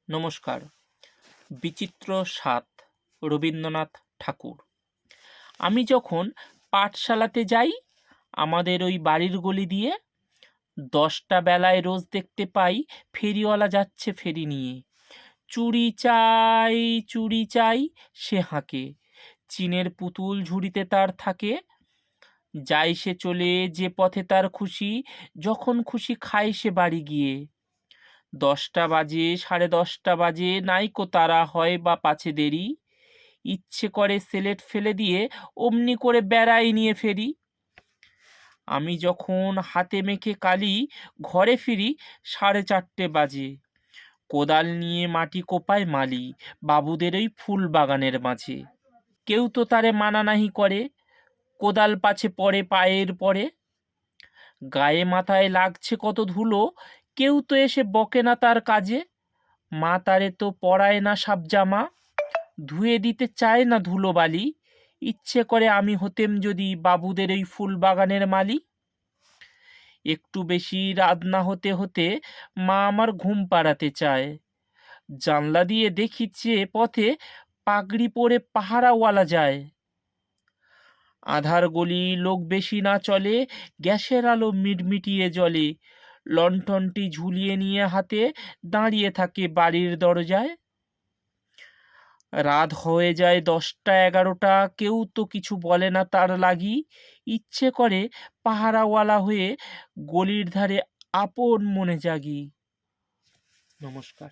নমস্কার। বিচিত্র স্বাদ, রবীন্দ্রনাথ ঠাকুর। আমি যখন পাঠশালাতে যাই, আমাদের ওই বাড়ির গলি দিয়ে 10টা বেলায় রোজ দেখতে পাই ফেরিওয়ালা যাচ্ছে ফেরি নিয়ে। চুড়ি চাই, চুড়ি চাই, সে হাঁকে। চীনের পুতুল ঝুড়িতে তার থাকে। যায় সে চলে যে পথে তার খুশি, যখন খুশি খায় সে বাড়ি গিয়ে। 10টা বাজে, 10:30 বাজে, নাইকো তারা হয় বা পাছে দেরি। ইচ্ছে করে সেলেট ফেলে দিয়ে অমনি করে বেড়াই নিয়ে ফেরি। আমি যখন হাতে মেখে কালি ঘরে ফিরি 4:30 বাজে। কোদাল নিয়ে মাটি কোপায় মালি বাবুদের ওই ফুল বাগানের মাঝে। কেউ তো তারে মানা নাহি করে, কোদাল পাছে পড়ে পায়ের পরে। গায়ে মাথায় লাগছে কত ধুলো, কেউ তো এসে বকে না তার কাজে। মা তারে তো পরায় না সাব জামা, ধুয়ে দিতে চায় না ধুলো বালি। ইচ্ছে করে আমি হতেম যদি বাবুদের এই ফুল বাগানের মালি। একটু বেশি রাত না হতে হতে মা আমার ঘুম পাড়াতে চায়। জানলা দিয়ে দেখিচ্ছে পথে পাগড়ি পরে পাহারাওয়ালা যায়। আধার গলি, লোক বেশি না চলে, গ্যাসের আলো মিটমিটিয়ে জ্বলে। লণ্ঠনটি ঝুলিয়ে নিয়ে হাতে দাঁড়িয়ে থাকে বাড়ির দরজায়। রাত হয়ে যায় 10টা 11টা, কেউ তো কিছু বলে না তার লাগি। ইচ্ছে করে পাহারাওয়ালা হয়ে গলির ধারে আপন মনে জাগি। নমস্কার।